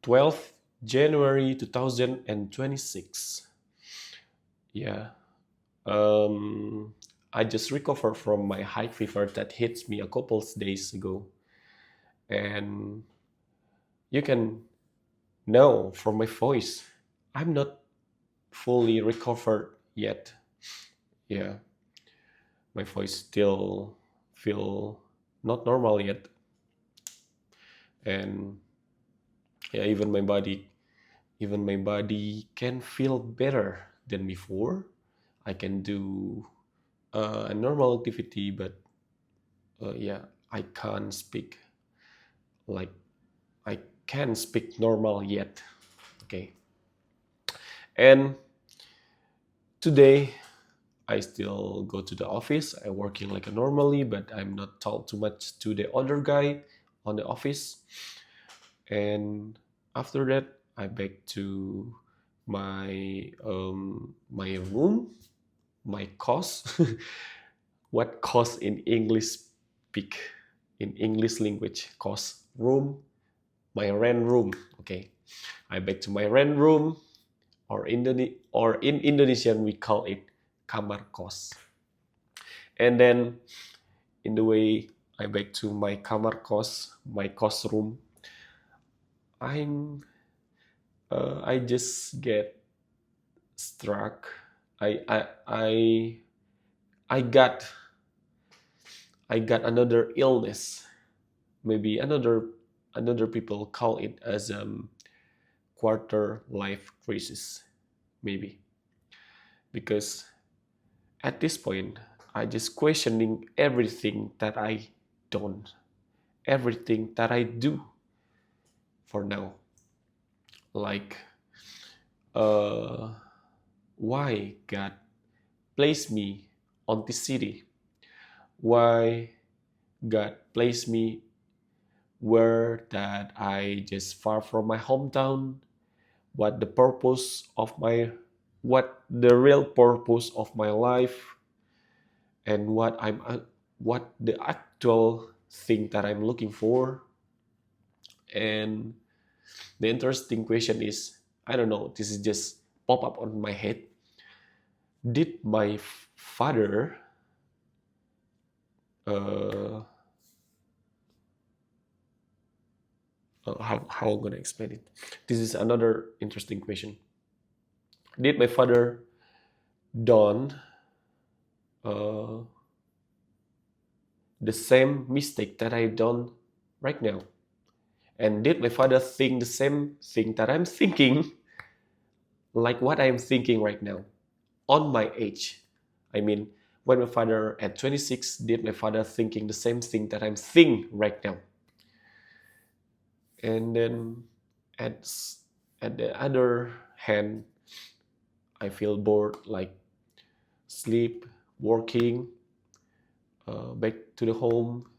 12th January 2026. Yeah. Um, I just recovered from my high fever that hit me a couple of days ago. And you can know from my voice, I'm not fully recovered yet. Yeah. My voice still feel not normal yet. And yeah, even my body can feel better than before. I can do a normal activity, but yeah, I can't speak like I can speak normal yet. Okay, and today I still go to the office. I working like a normally, but I'm not talk too much to the other guy on the office. And after that, I back to my room, my course. What course in English speak in English language? Course room, my rent room. Okay, I back to my rent room, or in Indonesian we call it kamar kos. And then in the way I back to my kamar kos, my kos room, I'm I just get struck. I I I I got I got another illness. Maybe another people call it as quarter life crisis. Maybe because at this point I just questioning everything that I don't, everything that I do for now. Like uh, why God placed me on this city? Why God placed me where that I just far from my hometown? What the purpose of my what the real purpose of my life, and what the actual thing that I'm looking for. And the interesting question is, I don't know, this is just pop up on my head. Did my father uh, how I'm gonna explain it? This is another interesting question. Did my father done uh, the same mistake that I done right now? And did my father think the same thing that I'm thinking, like what I'm thinking right now, on my age? I mean, when my father at 26, did my father thinking the same thing that I'm thinking right now? And then at at the other hand, I feel bored, like sleep, working, back to the home,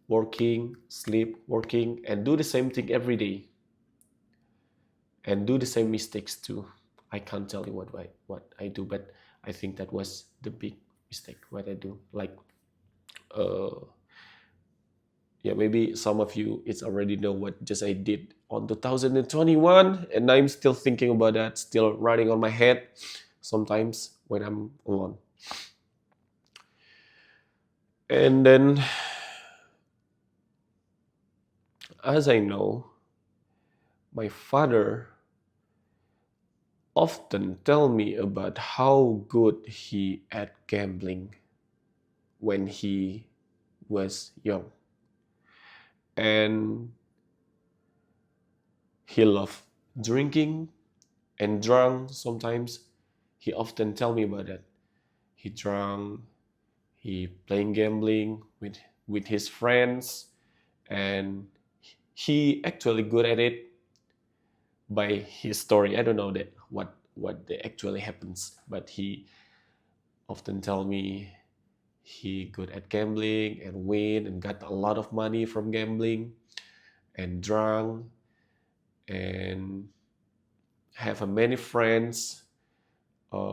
working, sleep, working, and do the same thing every day, and do the same mistakes too. I can't tell you what I do, but I think that was the big mistake what I do. Like, uh, yeah, maybe some of you it's already know what just I did on 2021, and I'm still thinking about that, still running on my head sometimes when I'm alone. And then, as I know, my father often tell me about how good he at gambling when he was young, and he loved drinking and drunk sometimes. He often tell me about that. He drunk, he playing gambling with his friends, and he actually good at it by his story. I don't know that what actually happens, but he often tell me he good at gambling and win and got a lot of money from gambling and drunk and have many friends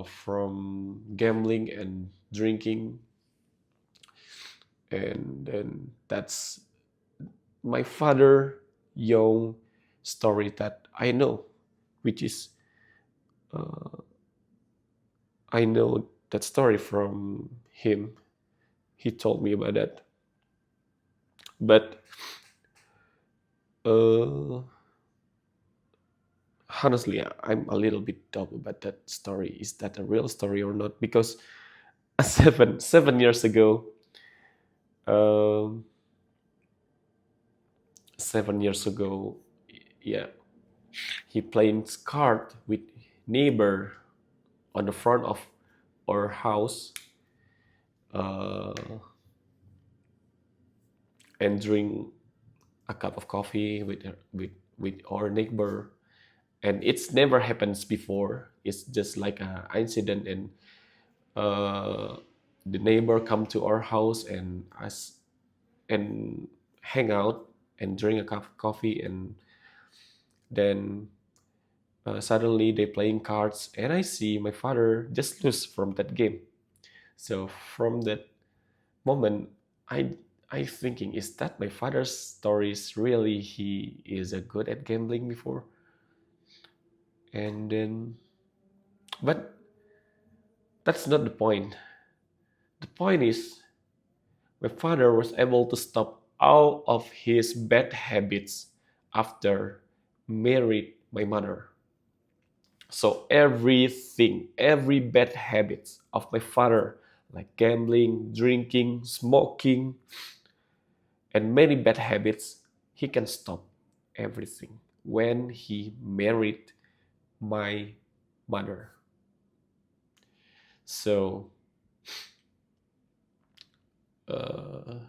from gambling and drinking. And then that's my father young story that I know, which is uh, I know that story from him. He told me about that. But uh, honestly, I'm a little bit doubt about that story. Is that a real story or not? Because 7 years ago, um, 7 years ago, yeah, he playing card with neighbor on the front of our house, uh, and drink a cup of coffee with our neighbor. And it's never happens before. It's just like a incident, and uh, the neighbor come to our house and us and hang out and drink a cup of coffee, and then suddenly they playing cards, and I see my father just lose from that game. So from that moment, I I thinking, is that my father's stories really he is a good at gambling before? And then, but that's not the point. The point is my father was able to stop all of his bad habits after married my mother. So everything, every bad habits of my father, like gambling, drinking, smoking, and many bad habits, he can stop everything when he married my mother. So uh,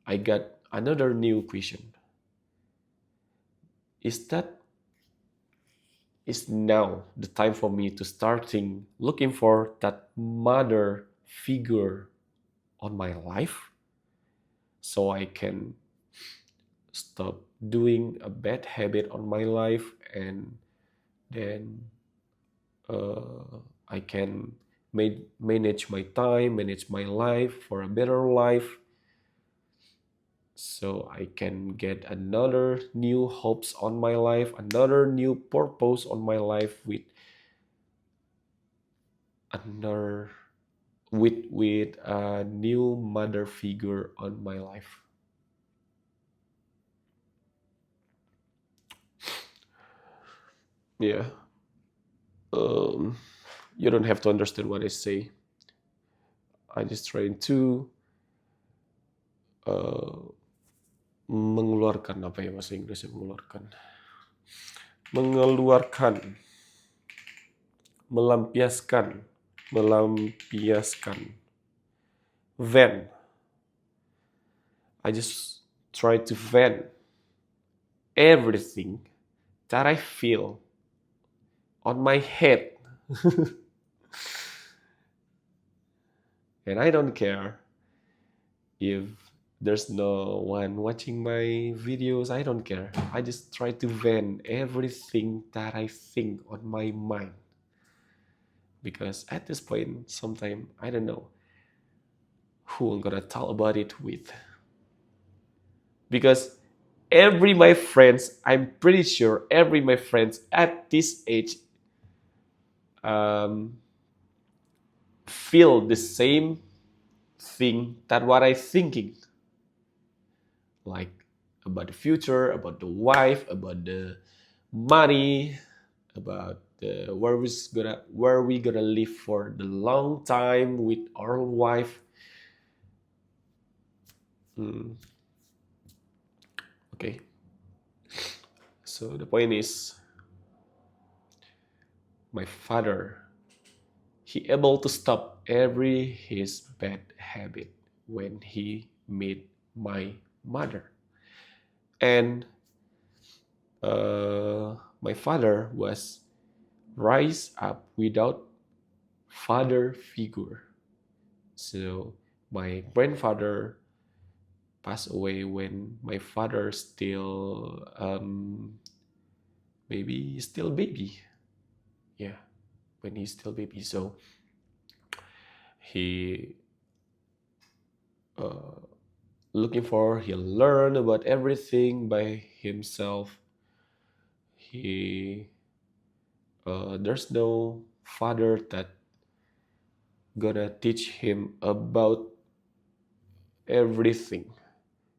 I got another new question. Is that is now the time for me to starting looking for that mother figure on my life, so I can stop doing a bad habit on my life, and then I can manage my time, manage my life for a better life, so I can get another new hopes on my life, another new purpose on my life, with another with a new mother figure on my life. Yeah. Um, you don't have to understand what I say. I just trying to uh, mengeluarkan, apa ya bahasa Inggrisnya mengeluarkan, mengeluarkan, melampiaskan, melampiaskan, vent. I just try to vent everything that I feel on my head. And I don't care if there's no one watching my videos. I don't care. I just try to vent everything that I think on my mind. Because at this point, sometimes I don't know who I'm gonna talk about it with. Because every my friends, I'm pretty sure every my friends at this age um, feel the same thing that what I thinking, like about the future, about the wife, about the money, about where we gonna live for the long time with our wife. Hmm, okay, so the point is, my father, he able to stop every his bad habit when he met my mother. And my father was raised up without father figure. So my grandfather passed away when my father still maybe still baby. Yeah, when he's still baby. So he looking for. He'll learn about everything by himself. There's no father that gonna teach him about everything.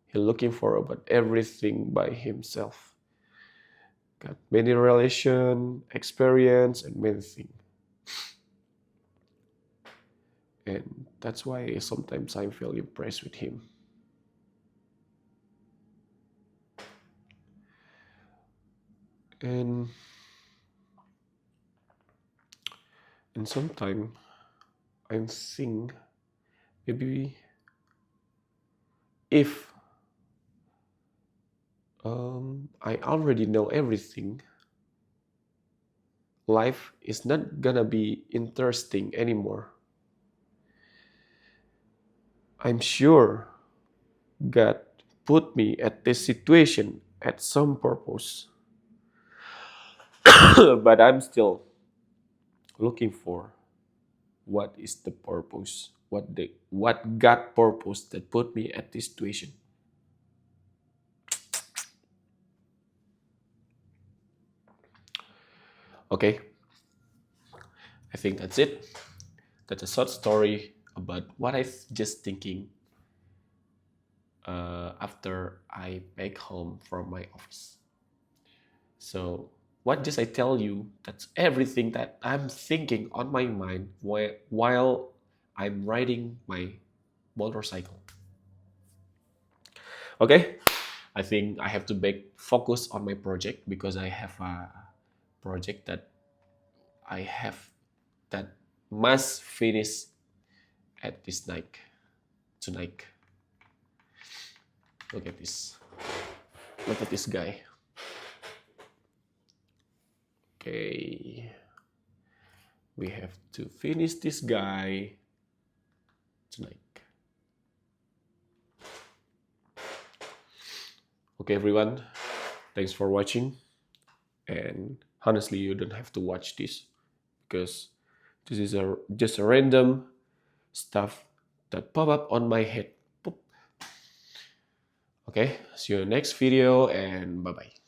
He's looking for about everything by himself. Got many relation, experience, and many things. And that's why sometimes I feel impressed with him. And sometimes I think maybe if I already know everything, life is not gonna be interesting anymore. I'm sure God put me at this situation at some purpose, but I'm still looking for what is the purpose, what God purpose that put me at this situation. Okay, I think that's it. That's a short story about what I just thinking after I back home from my office. So what just I tell you, that's everything that I'm thinking on my mind while I'm riding my motorcycle. Okay, I think I have to focus on my project because I have a project that I have that must finish at this night tonight. Look at this. Look at this guy. Okay. We have to finish this guy tonight. Okay, everyone. Thanks for watching. And honestly, you don't have to watch this because this is just a random stuff that pop up on my head. Boop. Okay, see you in the next video and bye-bye.